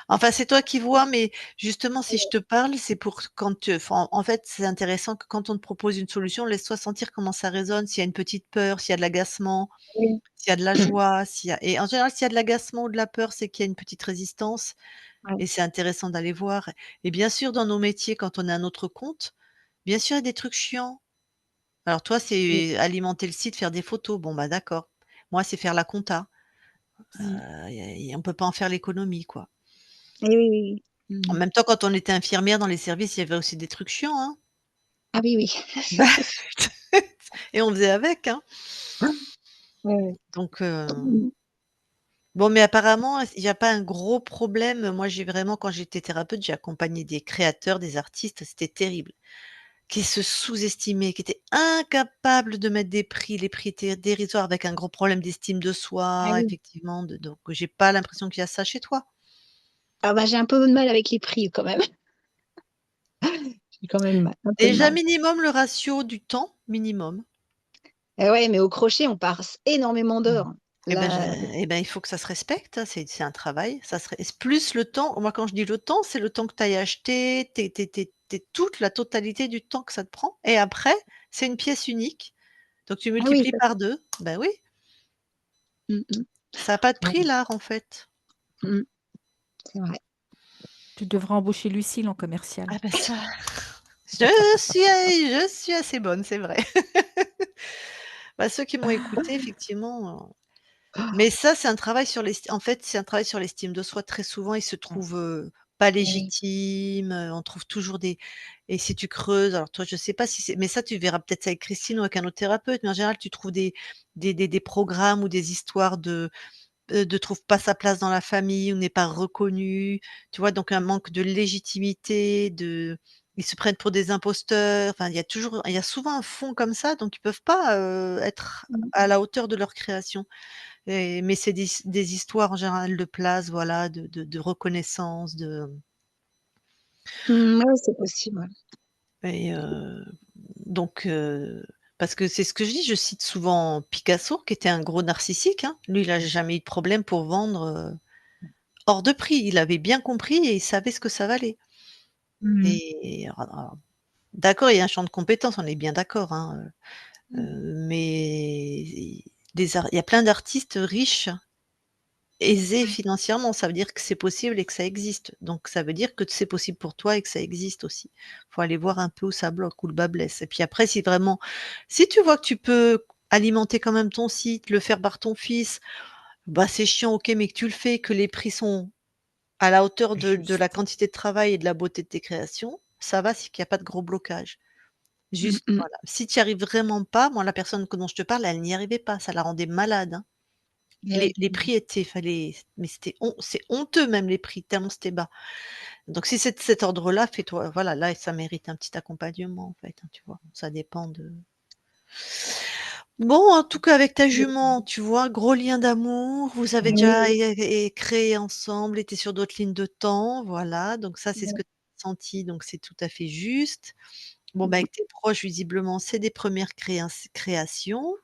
Enfin, c'est toi qui vois, mais justement, si je te parle, c'est pour quand tu enfin, en fait, c'est intéressant que quand on te propose une solution, laisse-toi sentir comment ça résonne, s'il y a une petite peur, s'il y a de l'agacement, Oui. s'il y a de la Mmh. joie, s'il y a et en général, s'il y a de l'agacement ou de la peur, c'est qu'il y a une petite résistance Ouais. et c'est intéressant d'aller voir et bien sûr, dans nos métiers, quand on est à notre compte, bien sûr, il y a des trucs chiants. Alors toi, Oui. c'est alimenter le site, faire des photos, bon, bah, d'accord. Moi, c'est faire la compta, Mmh. on peut pas en faire l'économie, quoi. Et oui, oui, oui. En Mmh. même temps, quand on était infirmière dans les services, il y avait aussi des trucs chiants, hein. Ah oui, oui. Bah, et on faisait avec, hein. Ouais, ouais. Donc Mmh. bon, mais apparemment, il y a pas un gros problème. Moi, j'ai vraiment quand j'étais thérapeute, j'ai accompagné des créateurs, des artistes, c'était terrible, qui se sous-estimaient, qui étaient incapables de mettre des prix. Les prix étaient dérisoires avec un gros problème d'estime de Ah soi, oui. effectivement, donc j'ai pas l'impression qu'il y a ça chez toi. Ah bah, j'ai un peu de mal avec les prix quand même. J'ai quand même un peu de Déjà mal. minimum le ratio du temps, minimum. Et ouais, mais au crochet, on passe énormément Mm. d'heures. Et ben, Là, il faut que ça se respecte, hein, c'est un travail, ça se res plus le temps moi, quand je dis le temps, c'est le temps que tu ailles acheter, tes toute la totalité du temps que ça te prend et après, c'est une pièce unique, donc tu ah oui, multiplies ça, par 2. Ben oui, mmh mh. Ça a pas de Ouais. prix l'art, en fait. Mmh. C'est vrai. Tu devrais embaucher Lucille en commercial. Ah bah ça, je suis assez bonne, c'est vrai. Bah, ceux qui m'ont écoutée effectivement, mais ça, c'est un travail sur en fait, c'est un travail sur l'estime de soi. Très souvent, ils se trouvent, pas Oui. légitimes, on trouve toujours des et si tu creuses, alors toi, je sais pas si c'est mais ça, tu verras peut-être ça avec Christine ou avec un autre thérapeute, mais en général, tu trouves des programmes ou des histoires de trouve pas sa place dans la famille ou n'est pas reconnu, tu vois? Donc un manque de légitimité, ils se prennent pour des imposteurs, enfin il y a souvent un fond comme ça, donc ils peuvent pas, être Mmh. à la hauteur de leur création mais c'est des histoires en général de place, voilà, de reconnaissance, Mmh, ouais, c'est possible, ouais. et donc parce que c'est ce que je dis, je cite souvent Picasso qui était un gros narcissique, hein. Lui, il a jamais eu de problème pour vendre, hors de prix. Il avait bien compris et il savait ce que ça valait Mmh. et alors d'accord, il y a un champ de compétences, on est bien d'accord, hein, Mmh. mais il y a plein d'artistes riches, aisés Ouais. financièrement. Ça veut dire que c'est possible et que ça existe. Donc ça veut dire que c'est possible pour toi et que ça existe aussi. Faut aller voir un peu où ça bloque, où le bas blesse et puis après si tu vois que tu peux alimenter quand même ton site, le faire par ton fils, bah, c'est chiant, OK, mais que tu le fais, que les prix sont à la hauteur de la Juste. quantité de travail et de la beauté de tes créations, ça va, c'est qu'il y a pas de gros blocage. Mmh Juste, mh. voilà, si tu y arrives vraiment pas, moi la personne dont je te parle, elle n'y arrivait pas, ça la rendait malade, hein. Eh Les oui. les prix étaient fallait mais c'est honteux même les prix, tellement c'était bas. Donc si c'est de cet ordre-là, fais-toi voilà, là ça mérite un petit accompagnement en fait, hein, tu vois? Ça dépend de bon, en tout cas avec ta jument, tu vois, gros lien d'amour, vous avez déjà Oui, créé ensemble, été sur d'autres lignes de temps, voilà, donc ça c'est ce oui. que tu as ressenti, donc c'est tout à fait juste. Bon, bah, Mmh. avec tes proches visiblement, c'est des premières créations.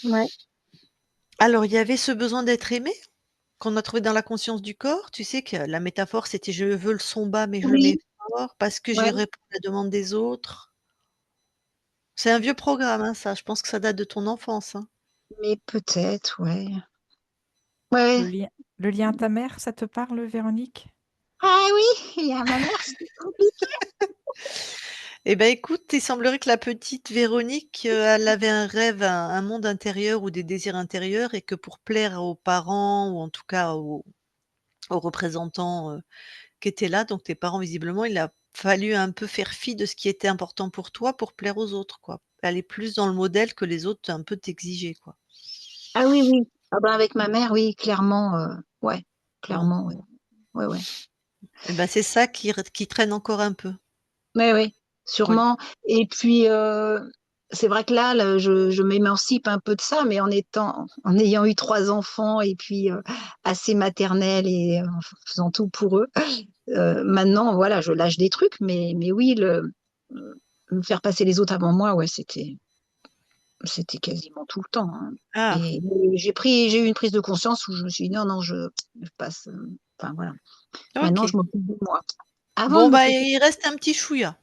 Ouais. Alors il y avait ce besoin d'être aimé? Qu'on a trouvé dans la conscience du corps, tu sais que la métaphore, c'était: «Je veux le son bas, mais je le mets Oui, fort parce que je ouais, réponds à la demande des autres». C'est un vieux programme, hein, ça, je pense que ça date de ton enfance, hein? mais peut-être, ouais. Ouais. Le lien, le lien à ta mère, ça te parle, Véronique? Ah oui, il y a ma mère, c'est compliqué. Eh ben, écoute, il semblerait que la petite Véronique, elle avait un rêve, un monde intérieur ou des désirs intérieurs et que pour plaire aux parents ou en tout cas aux représentants, qui étaient là, donc tes parents visiblement, il a fallu un peu faire fi de ce qui était important pour toi pour plaire aux autres, quoi. Aller plus dans le modèle que les autres un peu t'exigeaient, quoi. Ah oui, oui. Ah bah, avec ma mère, oui, clairement, ouais, Mmh. clairement, ouais. Ouais, ouais. Et ben, c'est ça qui traîne encore un peu. Ouais, ouais, Oui. sûrement et puis, c'est vrai que là, je m'émancipe un peu de ça, mais en ayant eu 3 enfants et puis, assez maternelle et en faisant tout pour eux, maintenant, voilà, je lâche des trucs, mais oui, me faire passer les autres avant moi, ouais, c'était quasiment tout le temps, hein Ah, et j'ai eu une prise de conscience où je me suis dit: «Non, non, je passe, enfin voilà, maintenant OK. je m'occupe de moi». Avant Bon, de bah, m'occuper il reste un petit chouïa,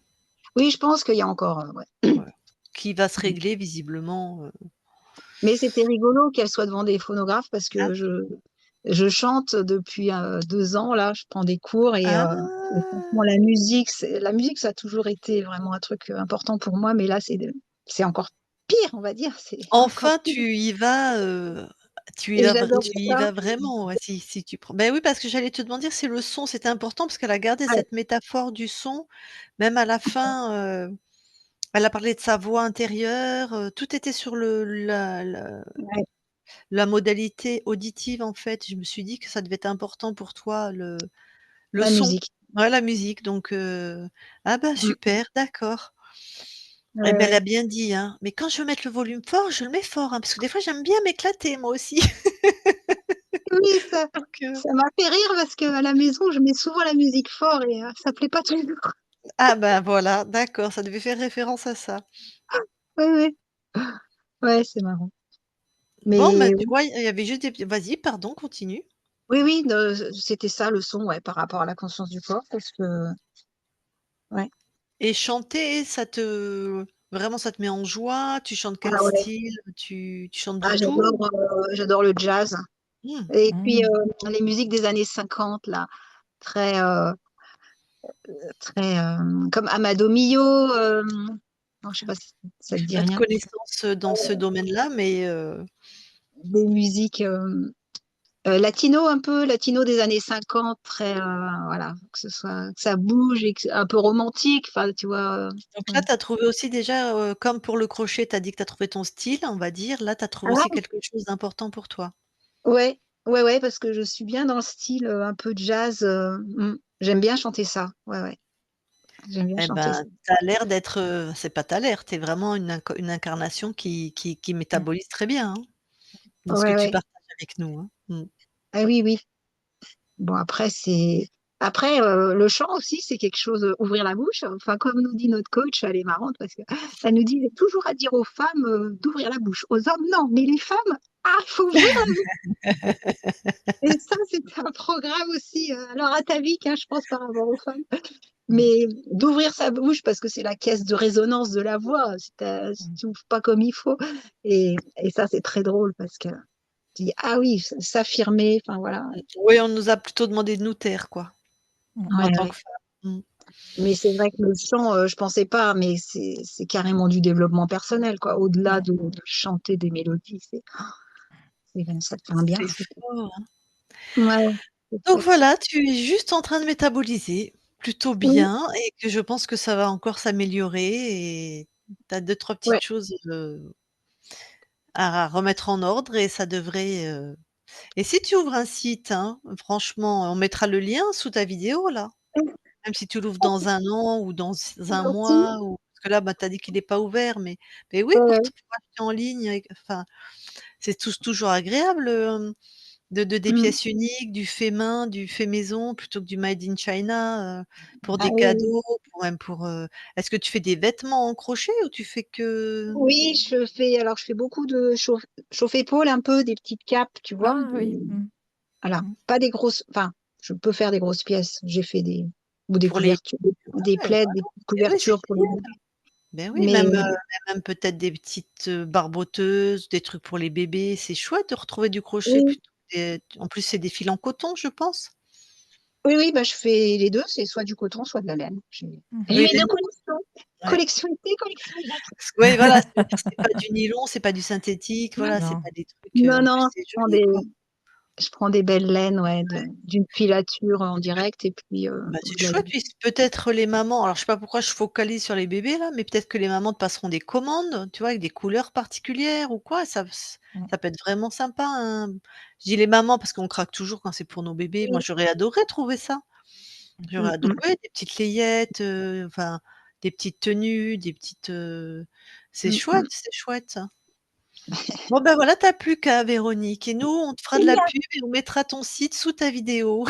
oui, je pense qu'il y a encore, ouais. voilà, qui va se régler visiblement, Mais c'était rigolo qu'elle soit devant des phonographes parce ah, que je chante depuis, 2 ans là, je prends des cours et ah! franchement la musique ça a toujours été vraiment un truc, important pour moi, mais là c'est encore pire on va dire, c'est encore Enfin, pire tu y et vas j'adore tu y ça. vas vraiment, ouais, si tu prends ben oui, parce que j'allais te demander si le son, c'était important parce qu'elle a gardé Ouais, cette métaphore du son, même à la fin, elle a parlé de sa voix intérieure, tout était sur ouais, la modalité auditive, en fait. Je me suis dit que ça devait être important pour toi le la son, musique. ouais, la musique donc ah bah, Mmh mh. super, d'accord. Eh Ouais, ben, elle a ouais. bien dit, hein. Mais quand je veux mettre le volume fort, je le mets fort, hein, parce que des fois j'aime bien m'éclater moi aussi. Oui, ça Donc ça m'a fait rire parce qu'à la maison, je mets souvent la musique fort et ça plaît pas toujours. ah ben, voilà, d'accord, ça devait faire référence à ça. Oui, oui. Ouais, c'est marrant. Bon, bah, Mais tu vois, il y avait juste des vas-y, pardon, continue. oui, oui, c'était ça le son, ouais, par rapport à la conscience du corps parce que ouais. Et chanter, ça te met en joie? Tu chantes quel Ah ouais. style? Tu chantes Ah de tout? j'adore le jazz. Mmh. Et puis, Mmh. les musiques des années 50, là, très, très comme Amado Mio. Non, je sais pas si ça te J'ai dit pas de rien. connaissances, dans ce domaine-là, mais Des musiques latino, un peu latino des années 50, très, voilà, que ça bouge et un peu romantique. Enfin, tu vois. donc là, Ouais. tu as trouvé aussi déjà, comme pour le crochet, tu as dit que tu as trouvé ton style, on va dire, là, tu as trouvé aussi Ah, quelque chose d'important pour toi. ouais, ouais, ouais, parce que je suis bien dans le style un peu jazz. J'aime bien chanter ça. Ouais, ouais, j'aime bien Eh chanter ben, ça. tu as l'air d'être, c'est pas tu as l'air, tu es vraiment une incarnation qui Mmh. métabolise très bien, hein, dans ce que Ouais, tu ouais. partages avec nous, hein. Mmh. Ah oui, oui. Bon, après, le chant aussi, c'est quelque chose, ouvrir la bouche. Enfin, comme nous dit notre coach, elle est marrante parce que elle nous dit toujours à dire aux femmes d'ouvrir la bouche. Aux hommes, non, mais les femmes, ah, il faut ouvrir la bouche. Et ça, c'était un programme aussi, alors atavique, hein, je pense, par rapport aux femmes. Mmh. Mais d'ouvrir sa bouche parce que c'est la caisse de résonance de la voix, si Mmh. tu n'ouvres pas comme il faut. Et ça, c'est très drôle parce que tu dis, ah oui, s'affirmer, enfin voilà. Mmh. Oui, on nous a plutôt demandé de nous taire, quoi, Mmh. en Ouais, tant ouais. que femmes. Mmh. Mais c'est vrai que le chant, je pensais pas, mais c'est carrément du développement personnel, quoi. Au-delà Mmh. de chanter des mélodies, ça te fait un bien C'est fou. fort, hein. Ouais, c'est Donc chouette. voilà, tu es juste en train de métaboliser plutôt Oui, bien et que je pense que ça va encore s'améliorer et tu as 2-3 ouais. petites choses, à remettre en ordre et ça devrait, et si tu ouvres un site, hein, franchement, on mettra le lien sous ta vidéo là, même si tu l'ouvres dans 1 an ou dans un Merci. mois ou parce que là, bah, tu as dit qu'il est pas ouvert, mais oui, Ouais, pour ouais. acheter en ligne et enfin, c'est toujours agréable, de des Mm. pièces uniques, du fait main, du fait maison plutôt que du made in China, pour Ah des oui, oui. cadeaux, pour même pour, est-ce que tu fais des vêtements en crochet ou tu fais que Oui, je fais beaucoup de chauffe-épaule, un peu, des petites capes, tu vois. Ah oui. Mmh. Voilà. Mmh. Pas des grosses, enfin, je peux faire des grosses pièces. J'ai fait ou des pour les couvertures, des ouais, plaids, voilà, des beh oui, c'est couvertures pour les génial. bébés. Beh oui, Mais même peut-être des petites, barboteuses, des trucs pour les bébés, c'est chouette de retrouver du crochet oui, plutôt que des en plus, c'est des fils en coton, je pense? oui, oui, bah, je fais les 2, c'est soit du coton, soit de la laine. J'ai Mmh. Oui, mes 2 laine, collections. ouais. Collection été, collection hiver. Ouais, voilà, c'est-à-dire c'est pas du nylon, c'est pas du synthétique, voilà, c'est Non. pas des trucs, Non, en plus non, c'est joli, quoi. je prends des belles laines, ouais, d'une filature en direct et puis Bah, je c'est la chouette, puis peut-être les mamans alors je sais pas pourquoi je focalise sur les bébés là, mais peut-être que les mamans te passeront des commandes, tu vois? Avec des couleurs particulières ou quoi, Mmh. ça peut être vraiment sympa, hein. Je dis les mamans parce qu'on craque toujours quand c'est pour nos bébés. Moi, oui. j'aurais adoré trouver ça. J'aurais Mmh mh. adoré des petites layettes, enfin, des petites tenues, des petites, Mmh mh. c'est chouette ça. Bon, ben, voilà, tu as plus qu'à Véronique et nous, on te fera de la Génial. pub et on mettra ton site sous ta vidéo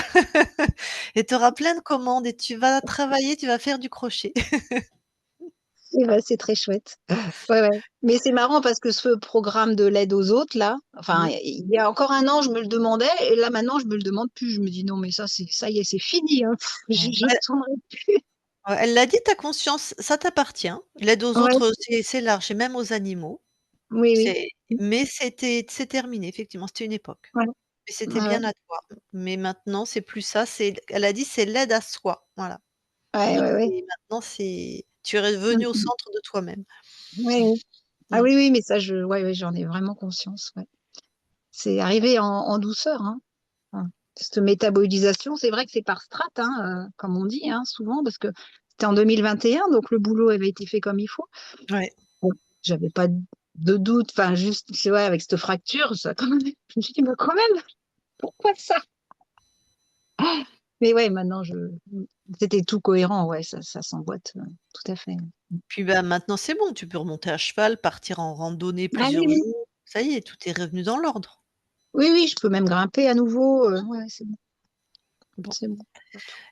et tu auras plein de commandes et tu vas travailler, tu vas faire du crochet. Et bah, c'est très chouette. Ouais, ouais. Mais c'est marrant parce que ce programme de l'aide aux autres là, enfin, Mmh. il y a encore un an, je me le demandais et là maintenant je me le demande plus. Je me dis: «Non mais ça y est, c'est fini, hein. Mmh. J'y Ouais, retournerai plus». ouais, elle l'a dit, ta conscience, ça t'appartient. L'aide aux Ouais, autres, c'est large et même aux animaux. oui, oui. C'est mais c'est terminé effectivement, c'était une époque. Ouais, Mais c'était ouais, bien à toi. Mais maintenant, c'est plus ça, elle a dit: «C'est l'aide à soi», voilà. ouais, Donc ouais, ouais. maintenant tu es revenu au Mmh. centre de toi-même. Ouais, oui. Ah Mmh. oui, oui, mais ça ouais, ouais, j'en ai vraiment conscience, ouais. C'est arrivé en douceur, hein. Cette métabolisation, c'est vrai que c'est par strates, hein, comme on dit, hein, souvent, parce que c'était en 2021, donc le boulot avait été fait comme il faut. Ouais. Bon, j'avais pas de doute, enfin, juste, c'est vrai, avec cette fracture, ça, quand même, je me suis dit, mais quand même, pourquoi ça? Mais ouais, maintenant, c'était tout cohérent, ouais, ça s'emboîte, tout à fait. Puis, bah, maintenant c'est bon, tu peux remonter à cheval, partir en randonnée Ah oui, plusieurs oui. jours. Ça y est, tout est revenu dans l'ordre. Oui, oui, je peux même grimper à nouveau. Ouais, c'est bon, Bon. c'est bon.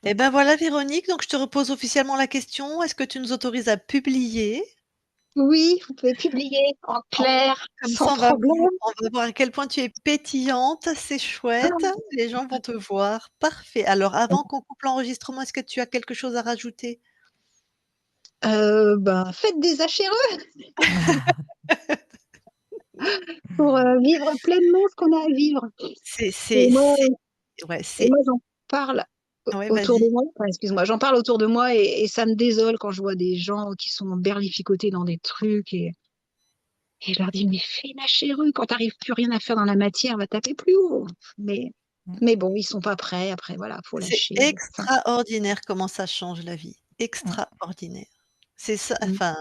Et ben, voilà Véronique, donc je te repose officiellement la question, est-ce que tu nous autorises à publier? Oui, vous pouvez publier en En clair, Comme sans ça, problème. on va voir à quel point tu es pétillante, c'est chouette, les gens vont te voir. Parfait. Alors avant qu'on coupe l'enregistrement, est-ce que tu as quelque chose à rajouter? Ben, faites des HRE. pour, vivre pleinement ce qu'on a à vivre. C'est Et c'est moi c'est ouais, et c'est moi j'en parle ouais, autour de vas-y. moi, enfin excuse-moi, j'en parle autour de moi et ça me désole quand je vois des gens qui sont berlificotés dans des trucs et je leur dis: «Mais fais lâcher eux, quand tu arrives plus rien à faire dans la matière, va taper plus haut». Mais Mmh. mais bon, ils sont pas prêts, après voilà, faut C'est lâcher, enfin, extraordinaire comment ça change la vie. Mmh. Extraordinaire. C'est ça, mmh, enfin,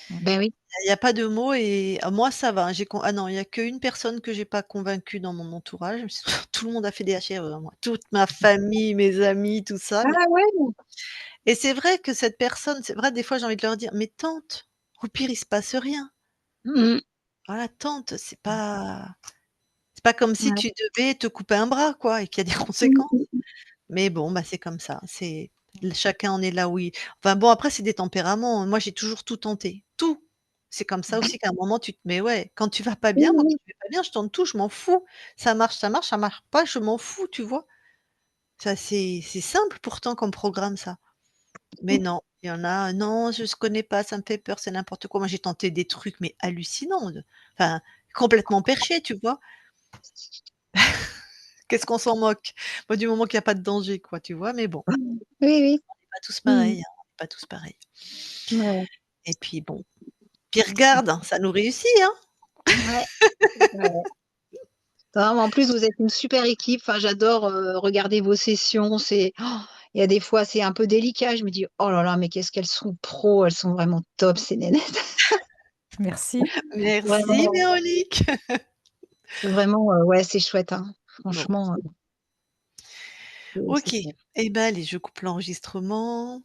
Mmh. bah oui. il y a pas de mots et moi ça va, hein, ah non, il y a qu'une personne que j'ai pas convaincue dans mon entourage, tout le monde a fait des HRE, hein, moi. Toute ma famille, mes amis, tout ça, mais Ah ouais! et c'est vrai que cette personne, c'est vrai des fois j'ai envie de leur dire: «Mais tente, au pire il se passe rien. Mmh Voilà, tente, c'est pas comme si Ouais. tu devais te couper un bras quoi et qu'il y a des Mmh conséquences». mh. Mais bon, bah, c'est comme ça, chacun en est là où il enfin bon après c'est des tempéraments, hein. Moi j'ai toujours tout tenté, tout. C'est comme ça aussi qu'à un moment tu te mais ouais, quand tu vas pas Oui, bien, moi quand oui. je vais pas bien, je tente tout, je m'en fous. Ça marche pas, je m'en fous, tu vois? Ça c'est simple pourtant comme programme ça. Mais non, il y en a: «Non, je connais pas, ça me fait peur, c'est n'importe quoi». Moi j'ai tenté des trucs mais hallucinants enfin complètement perchés, tu vois? Qu'est-ce qu'on s'en moque? Moi du moment qu'il y a pas de danger quoi, tu vois? Mais bon. Oui, oui. Pas tous Mmh. pareils, hein, on est pas tous pareils. Ouais, Et puis bon, puis regarde, hein, ça nous réussit, hein. ouais, ouais. Non, mais en plus, vous êtes une super équipe. Enfin, j'adore, regarder vos sessions. Il y a des fois, c'est un peu délicat. Je me dis: «Oh là là, mais qu'est-ce qu'elles sont pros, elles sont vraiment top ces nénettes». Merci. Merci Vraiment, Véronique. vraiment, ouais, c'est chouette, hein. Bon, Franchement, c'est OK. chouette. Et ben allez, je coupe l'enregistrement.